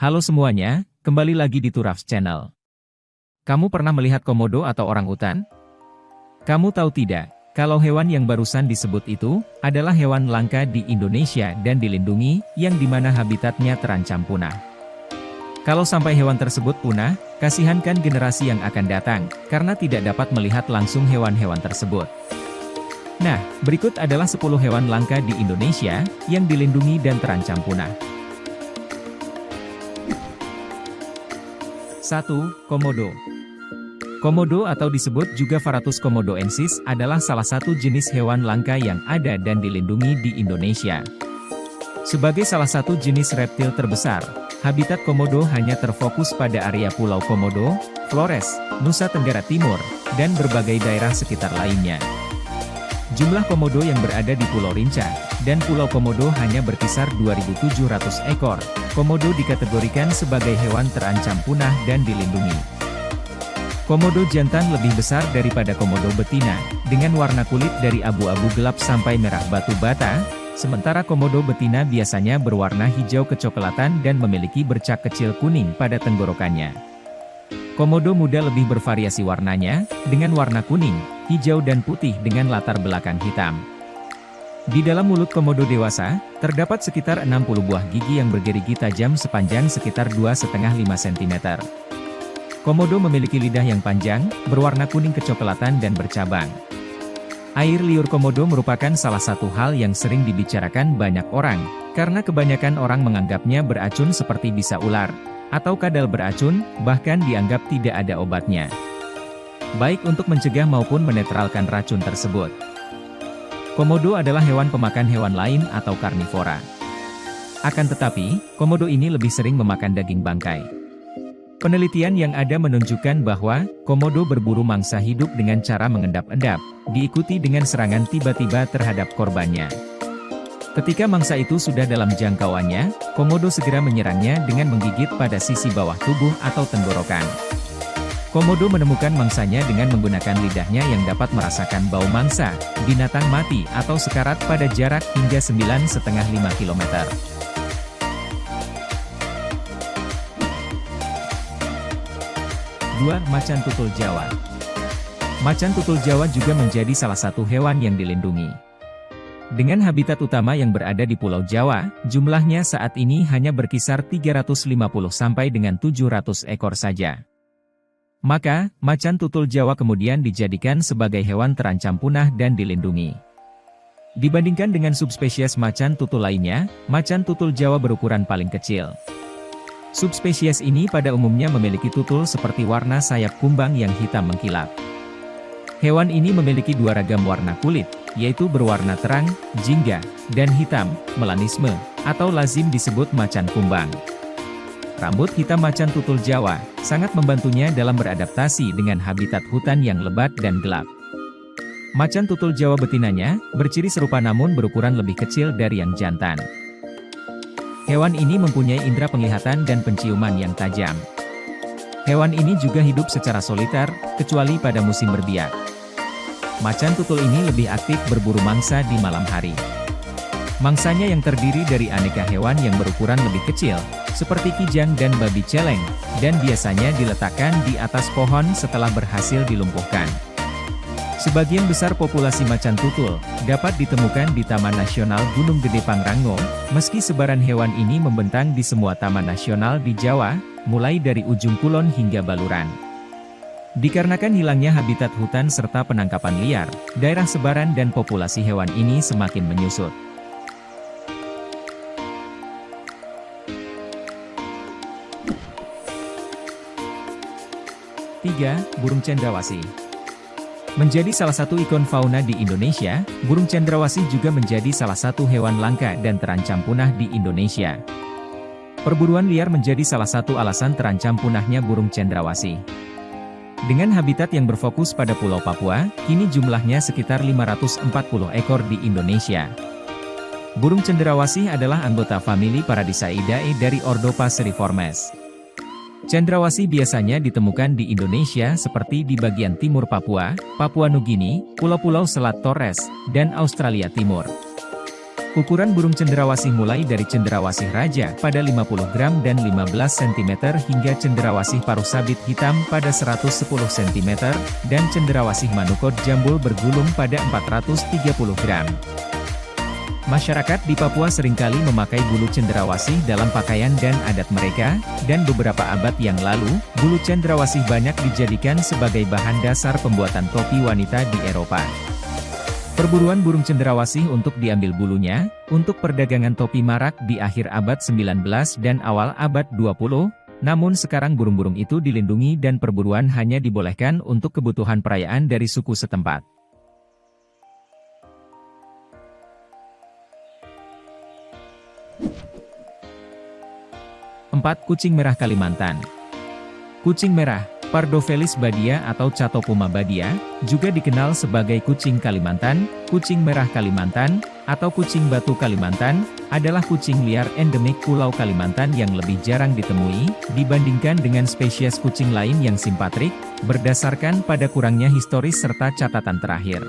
Halo semuanya, kembali lagi di Turafs Channel. Kamu pernah melihat komodo atau orangutan? Kamu tahu tidak, kalau hewan yang barusan disebut itu, adalah hewan langka di Indonesia dan dilindungi, yang dimana habitatnya terancam punah. Kalau sampai hewan tersebut punah, kasihankan generasi yang akan datang, karena tidak dapat melihat langsung hewan-hewan tersebut. Nah, berikut adalah 10 hewan langka di Indonesia, yang dilindungi dan terancam punah. 1. Komodo. Komodo atau disebut juga Varus komodoensis adalah salah satu jenis hewan langka yang ada dan dilindungi di Indonesia. Sebagai salah satu jenis reptil terbesar, habitat komodo hanya terfokus pada area Pulau Komodo, Flores, Nusa Tenggara Timur, dan berbagai daerah sekitar lainnya. Jumlah komodo yang berada di Pulau Rinca dan Pulau Komodo hanya berkisar 2.700 ekor. Komodo dikategorikan sebagai hewan terancam punah dan dilindungi. Komodo jantan lebih besar daripada komodo betina, dengan warna kulit dari abu-abu gelap sampai merah batu bata, sementara komodo betina biasanya berwarna hijau kecoklatan dan memiliki bercak kecil kuning pada tenggorokannya. Komodo muda lebih bervariasi warnanya, dengan warna kuning, hijau dan putih dengan latar belakang hitam. Di dalam mulut komodo dewasa, terdapat sekitar 60 buah gigi yang bergerigi tajam sepanjang sekitar 2,5–5 cm. Komodo memiliki lidah yang panjang, berwarna kuning kecoklatan dan bercabang. Air liur komodo merupakan salah satu hal yang sering dibicarakan banyak orang, karena kebanyakan orang menganggapnya beracun seperti bisa ular, atau kadal beracun, bahkan dianggap tidak ada obatnya. Baik untuk mencegah maupun menetralkan racun tersebut. Komodo adalah hewan pemakan hewan lain atau karnivora. Akan tetapi, komodo ini lebih sering memakan daging bangkai. Penelitian yang ada menunjukkan bahwa, komodo berburu mangsa hidup dengan cara mengendap-endap, diikuti dengan serangan tiba-tiba terhadap korbannya. Ketika mangsa itu sudah dalam jangkauannya, komodo segera menyerangnya dengan menggigit pada sisi bawah tubuh atau tenggorokan. Komodo menemukan mangsanya dengan menggunakan lidahnya yang dapat merasakan bau mangsa, binatang mati atau sekarat pada jarak hingga 9,5–5 km. Dua, macan tutul Jawa. Macan tutul Jawa juga menjadi salah satu hewan yang dilindungi. Dengan habitat utama yang berada di Pulau Jawa, jumlahnya saat ini hanya berkisar 350 sampai dengan 700 ekor saja. Maka, macan tutul Jawa kemudian dijadikan sebagai hewan terancam punah dan dilindungi. Dibandingkan dengan subspesies macan tutul lainnya, macan tutul Jawa berukuran paling kecil. Subspesies ini pada umumnya memiliki tutul seperti warna sayap kumbang yang hitam mengkilap. Hewan ini memiliki dua ragam warna kulit, yaitu berwarna terang, jingga, dan hitam, melanisme, atau lazim disebut macan kumbang. Rambut hitam macan tutul Jawa sangat membantunya dalam beradaptasi dengan habitat hutan yang lebat dan gelap. Macan tutul Jawa betinanya berciri serupa namun berukuran lebih kecil dari yang jantan. Hewan ini mempunyai indera penglihatan dan penciuman yang tajam. Hewan ini juga hidup secara soliter, kecuali pada musim berbiak. Macan tutul ini lebih aktif berburu mangsa di malam hari. Mangsanya yang terdiri dari aneka hewan yang berukuran lebih kecil, seperti kijang dan babi celeng, dan biasanya diletakkan di atas pohon setelah berhasil dilumpuhkan. Sebagian besar populasi macan tutul dapat ditemukan di Taman Nasional Gunung Gede Pangrango, meski sebaran hewan ini membentang di semua taman nasional di Jawa, mulai dari ujung kulon hingga Baluran. Dikarenakan hilangnya habitat hutan serta penangkapan liar, daerah sebaran dan populasi hewan ini semakin menyusut. 3. Burung cendrawasih. Menjadi salah satu ikon fauna di Indonesia, burung cendrawasih juga menjadi salah satu hewan langka dan terancam punah di Indonesia. Perburuan liar menjadi salah satu alasan terancam punahnya burung cendrawasih. Dengan habitat yang berfokus pada Pulau Papua, kini jumlahnya sekitar 540 ekor di Indonesia. Burung cendrawasih adalah anggota famili Paradiseidae dari ordo Passeriformes. Cendrawasih biasanya ditemukan di Indonesia seperti di bagian timur Papua, Papua Nugini, Pulau-Pulau Selat Torres, dan Australia Timur. Ukuran burung cendrawasih mulai dari cendrawasih raja pada 50 gram dan 15 cm hingga cendrawasih paruh sabit hitam pada 110 cm, dan cendrawasih manukot jambul bergulung pada 430 gram. Masyarakat di Papua seringkali memakai bulu cendrawasih dalam pakaian dan adat mereka, dan beberapa abad yang lalu, bulu cendrawasih banyak dijadikan sebagai bahan dasar pembuatan topi wanita di Eropa. Perburuan burung cendrawasih untuk diambil bulunya, untuk perdagangan topi marak di akhir abad 19 dan awal abad 20, namun sekarang burung-burung itu dilindungi dan perburuan hanya dibolehkan untuk kebutuhan perayaan dari suku setempat. 4. Kucing merah Kalimantan. Kucing merah, Pardofelis badia atau Chaetopuma badia, juga dikenal sebagai kucing Kalimantan, kucing merah Kalimantan, atau kucing batu Kalimantan, adalah kucing liar endemik Pulau Kalimantan yang lebih jarang ditemui, dibandingkan dengan spesies kucing lain yang simpatrik, berdasarkan pada kurangnya historis serta catatan terakhir.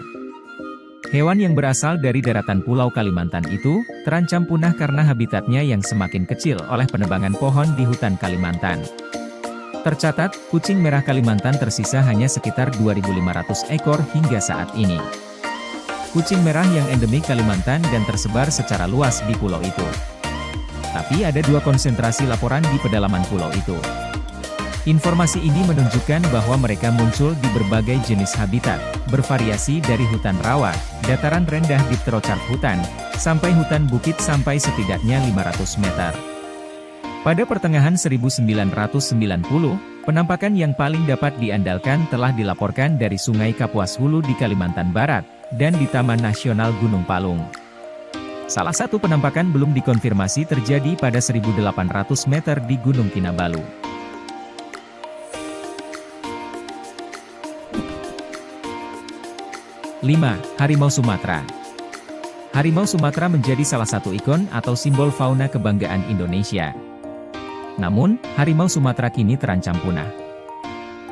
Hewan yang berasal dari daratan Pulau Kalimantan itu, terancam punah karena habitatnya yang semakin kecil oleh penebangan pohon di hutan Kalimantan. Tercatat, kucing merah Kalimantan tersisa hanya sekitar 2.500 ekor hingga saat ini. Kucing merah yang endemik Kalimantan dan tersebar secara luas di pulau itu. Tapi ada 2 konsentrasi laporan di pedalaman pulau itu. Informasi ini menunjukkan bahwa mereka muncul di berbagai jenis habitat, bervariasi dari hutan rawa, dataran rendah di terocar hutan, sampai hutan bukit sampai setidaknya 500 meter. Pada pertengahan 1990, penampakan yang paling dapat diandalkan telah dilaporkan dari Sungai Kapuas Hulu di Kalimantan Barat, dan di Taman Nasional Gunung Palung. Salah satu penampakan belum dikonfirmasi terjadi pada 1.800 meter di Gunung Kinabalu. Lima, Harimau Sumatera. Harimau Sumatera menjadi salah satu ikon atau simbol fauna kebanggaan Indonesia. Namun, harimau Sumatera kini terancam punah.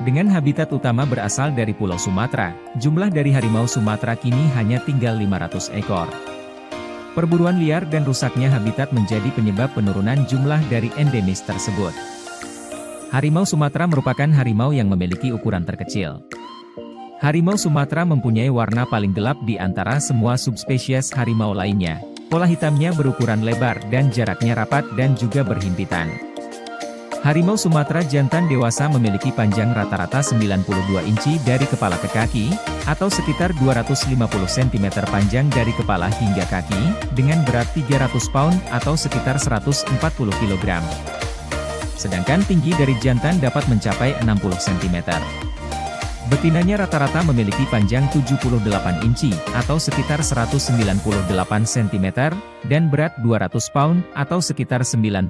Dengan habitat utama berasal dari Pulau Sumatera, jumlah dari harimau Sumatera kini hanya tinggal 500 ekor. Perburuan liar dan rusaknya habitat menjadi penyebab penurunan jumlah dari endemis tersebut. Harimau Sumatera merupakan harimau yang memiliki ukuran terkecil. Harimau Sumatera mempunyai warna paling gelap di antara semua subspesies harimau lainnya. Pola hitamnya berukuran lebar dan jaraknya rapat dan juga berhimpitan. Harimau Sumatera jantan dewasa memiliki panjang rata-rata 92 inci dari kepala ke kaki, atau sekitar 250 cm panjang dari kepala hingga kaki, dengan berat 300 pound atau sekitar 140 kg. Sedangkan tinggi dari jantan dapat mencapai 60 cm. Betinanya rata-rata memiliki panjang 78 inci, atau sekitar 198 cm, dan berat 200 pound atau sekitar 91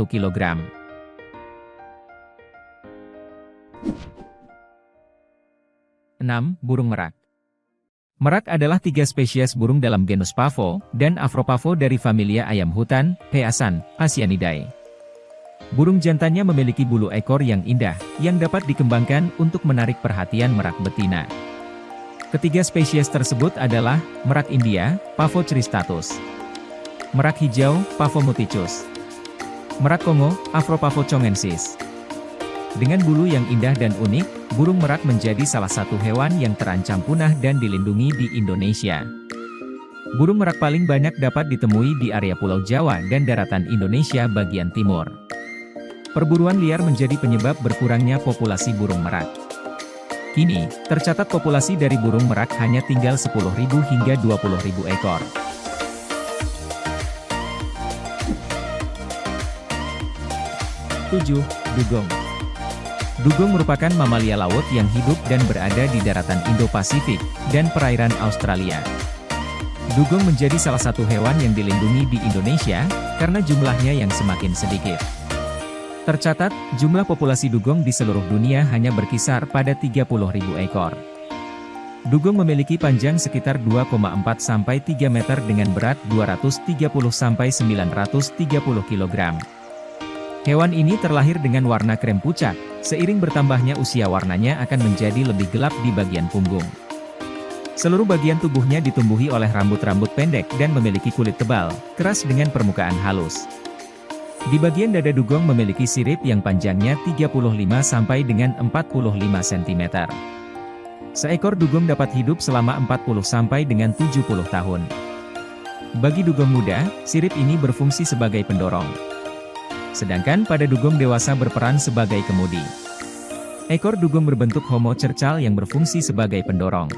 kg. 6. Burung merak. Merak adalah 3 spesies burung dalam genus Pavo, dan Afropavo dari familia ayam hutan, Peasan, Phasianidae. Burung jantannya memiliki bulu ekor yang indah, yang dapat dikembangkan untuk menarik perhatian merak betina. Ketiga spesies tersebut adalah, merak India, Pavo cristatus. Merak hijau, Pavo muticus. Merak Kongo, Afropavo chongensis. Dengan bulu yang indah dan unik, burung merak menjadi salah satu hewan yang terancam punah dan dilindungi di Indonesia. Burung merak paling banyak dapat ditemui di area Pulau Jawa dan daratan Indonesia bagian timur. Perburuan liar menjadi penyebab berkurangnya populasi burung merak. Kini, tercatat populasi dari burung merak hanya tinggal 10.000 hingga 20.000 ekor. 7. Dugong. Dugong merupakan mamalia laut yang hidup dan berada di daratan Indo-Pasifik dan perairan Australia. Dugong menjadi salah satu hewan yang dilindungi di Indonesia, karena jumlahnya yang semakin sedikit. Tercatat, jumlah populasi dugong di seluruh dunia hanya berkisar pada 30.000 ekor. Dugong memiliki panjang sekitar 2,4-3 meter dengan berat 230-930 kg. Hewan ini terlahir dengan warna krem pucat, seiring bertambahnya usia warnanya akan menjadi lebih gelap di bagian punggung. Seluruh bagian tubuhnya ditumbuhi oleh rambut-rambut pendek dan memiliki kulit tebal, keras dengan permukaan halus. Di bagian dada dugong memiliki sirip yang panjangnya 35 sampai dengan 45 cm. Seekor dugong dapat hidup selama 40 sampai dengan 70 tahun. Bagi dugong muda, sirip ini berfungsi sebagai pendorong. Sedangkan pada dugong dewasa berperan sebagai kemudi. Ekor dugong berbentuk homo cercal yang berfungsi sebagai pendorong.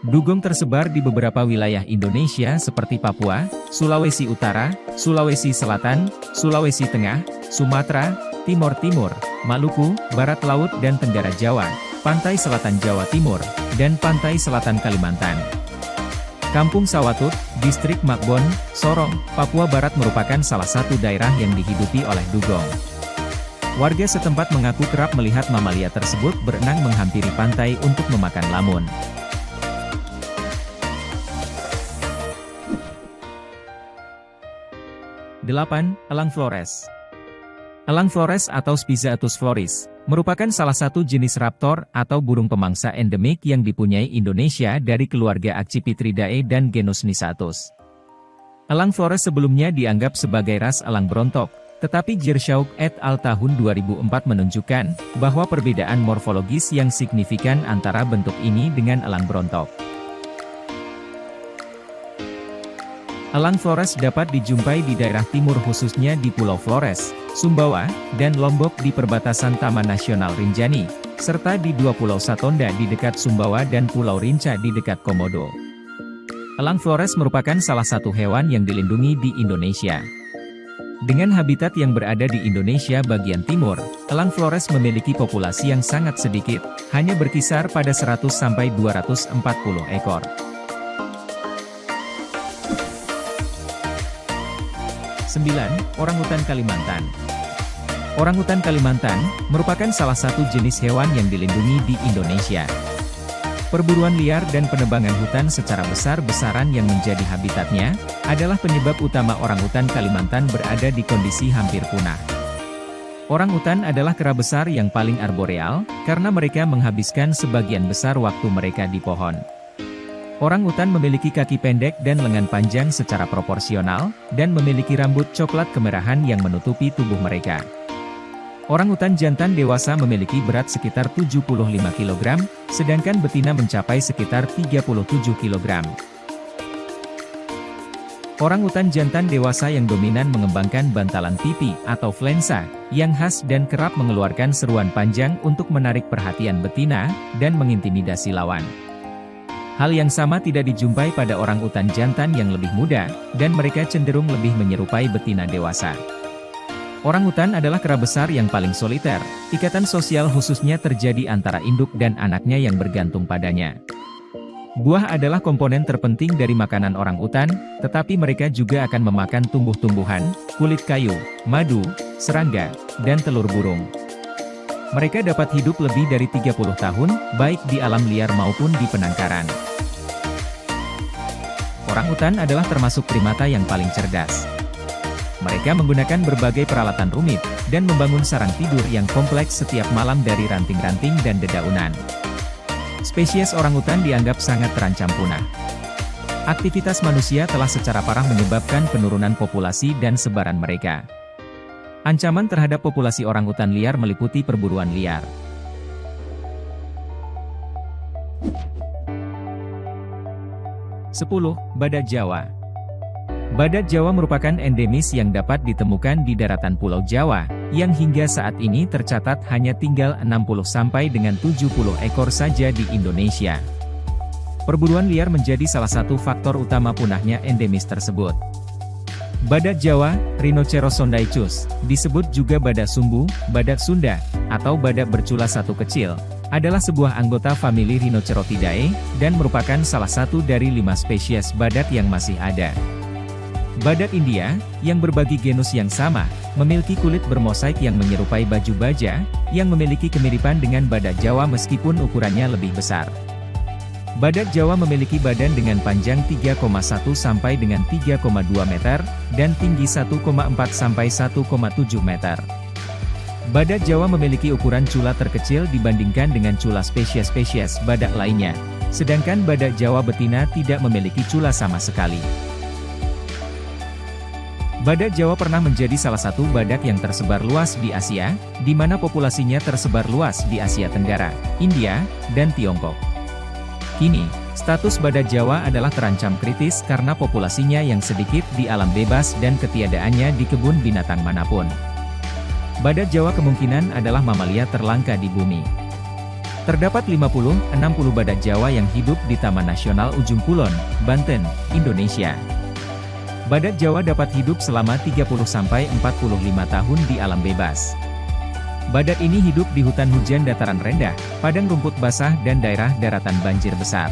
Dugong tersebar di beberapa wilayah Indonesia seperti Papua, Sulawesi Utara, Sulawesi Selatan, Sulawesi Tengah, Sumatera, Timor Timur, Maluku, Barat Laut dan Tenggara Jawa, Pantai Selatan Jawa Timur, dan Pantai Selatan Kalimantan. Kampung Sawatut, Distrik Makbon, Sorong, Papua Barat merupakan salah satu daerah yang dihidupi oleh dugong. Warga setempat mengaku kerap melihat mamalia tersebut berenang menghampiri pantai untuk memakan lamun. 8. Elang Flores. Elang Flores atau Spizaetus floris, merupakan salah satu jenis raptor atau burung pemangsa endemik yang dipunyai Indonesia dari keluarga Accipitridae dan genus Nisatus. Elang Flores sebelumnya dianggap sebagai ras elang berontok, tetapi Gershaw et al. Tahun 2004 menunjukkan bahwa perbedaan morfologis yang signifikan antara bentuk ini dengan elang berontok. Elang Flores dapat dijumpai di daerah timur khususnya di Pulau Flores, Sumbawa, dan Lombok di perbatasan Taman Nasional Rinjani, serta di dua Pulau Satonda di dekat Sumbawa dan Pulau Rinca di dekat Komodo. Elang Flores merupakan salah satu hewan yang dilindungi di Indonesia. Dengan habitat yang berada di Indonesia bagian timur, elang Flores memiliki populasi yang sangat sedikit, hanya berkisar pada 100-240 ekor. 9. Orangutan Kalimantan. Orangutan Kalimantan merupakan salah satu jenis hewan yang dilindungi di Indonesia. Perburuan liar dan penebangan hutan secara besar-besaran yang menjadi habitatnya, adalah penyebab utama orangutan Kalimantan berada di kondisi hampir punah. Orangutan adalah kera besar yang paling arboreal, karena mereka menghabiskan sebagian besar waktu mereka di pohon. Orangutan memiliki kaki pendek dan lengan panjang secara proporsional, dan memiliki rambut coklat kemerahan yang menutupi tubuh mereka. Orangutan jantan dewasa memiliki berat sekitar 75 kg, sedangkan betina mencapai sekitar 37 kg. Orangutan jantan dewasa yang dominan mengembangkan bantalan pipi atau flensa, yang khas dan kerap mengeluarkan seruan panjang untuk menarik perhatian betina, dan mengintimidasi lawan. Hal yang sama tidak dijumpai pada orangutan jantan yang lebih muda, dan mereka cenderung lebih menyerupai betina dewasa. Orangutan adalah kera besar yang paling soliter, ikatan sosial khususnya terjadi antara induk dan anaknya yang bergantung padanya. Buah adalah komponen terpenting dari makanan orangutan, tetapi mereka juga akan memakan tumbuh-tumbuhan, kulit kayu, madu, serangga, dan telur burung. Mereka dapat hidup lebih dari 30 tahun, baik di alam liar maupun di penangkaran. Orangutan adalah termasuk primata yang paling cerdas. Mereka menggunakan berbagai peralatan rumit, dan membangun sarang tidur yang kompleks setiap malam dari ranting-ranting dan dedaunan. Spesies orangutan dianggap sangat terancam punah. Aktivitas manusia telah secara parah menyebabkan penurunan populasi dan sebaran mereka. Ancaman terhadap populasi orangutan liar meliputi perburuan liar. Sepuluh, Badak Jawa. Badak Jawa merupakan endemis yang dapat ditemukan di daratan Pulau Jawa, yang hingga saat ini tercatat hanya tinggal 60-70 ekor saja di Indonesia. Perburuan liar menjadi salah satu faktor utama punahnya endemis tersebut. Badak Jawa, Rhinoceros sondaicus, disebut juga badak sumbu, badak Sunda, atau badak bercula satu kecil, adalah sebuah anggota famili Rhinocerotidae, dan merupakan salah satu dari 5 spesies badak yang masih ada. Badak India, yang berbagi genus yang sama, memiliki kulit bermosaik yang menyerupai baju baja, yang memiliki kemiripan dengan badak Jawa meskipun ukurannya lebih besar. Badak Jawa memiliki badan dengan panjang 3,1 sampai dengan 3,2 meter, dan tinggi 1,4 sampai 1,7 meter. Badak Jawa memiliki ukuran cula terkecil dibandingkan dengan cula spesies-spesies badak lainnya, sedangkan badak Jawa betina tidak memiliki cula sama sekali. Badak Jawa pernah menjadi salah satu badak yang tersebar luas di Asia, di mana populasinya tersebar luas di Asia Tenggara, India, dan Tiongkok. Kini, status badak Jawa adalah terancam kritis karena populasinya yang sedikit di alam bebas dan ketiadaannya di kebun binatang manapun. Badak Jawa kemungkinan adalah mamalia terlangka di bumi. Terdapat 50-60 badak Jawa yang hidup di Taman Nasional Ujung Kulon, Banten, Indonesia. Badak Jawa dapat hidup selama 30-45 tahun di alam bebas. Badak ini hidup di hutan hujan dataran rendah, padang rumput basah dan daerah daratan banjir besar.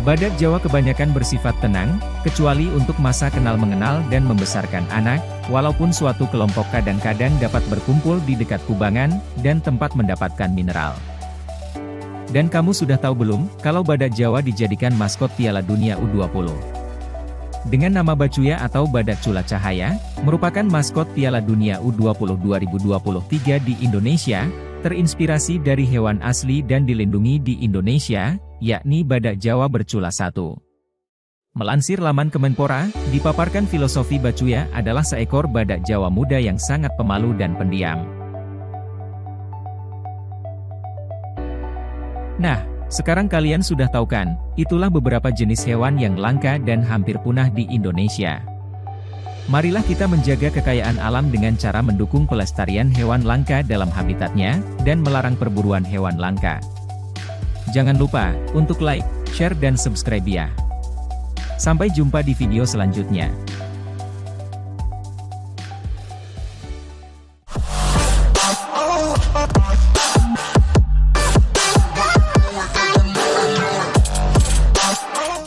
Badak Jawa kebanyakan bersifat tenang, kecuali untuk masa kenal-mengenal dan membesarkan anak, walaupun suatu kelompok kadang-kadang dapat berkumpul di dekat kubangan dan tempat mendapatkan mineral. Dan kamu sudah tahu belum, kalau badak Jawa dijadikan maskot Piala Dunia U20? Dengan nama Bacuya atau badak cula cahaya, merupakan maskot Piala Dunia U20 2023 di Indonesia, terinspirasi dari hewan asli dan dilindungi di Indonesia, yakni badak Jawa bercula satu. Melansir laman Kemenpora, dipaparkan filosofi Bacuya adalah seekor badak Jawa muda yang sangat pemalu dan pendiam. Nah, sekarang kalian sudah tahu kan, itulah beberapa jenis hewan yang langka dan hampir punah di Indonesia. Marilah kita menjaga kekayaan alam dengan cara mendukung pelestarian hewan langka dalam habitatnya, dan melarang perburuan hewan langka. Jangan lupa, untuk like, share dan subscribe ya. Sampai jumpa di video selanjutnya.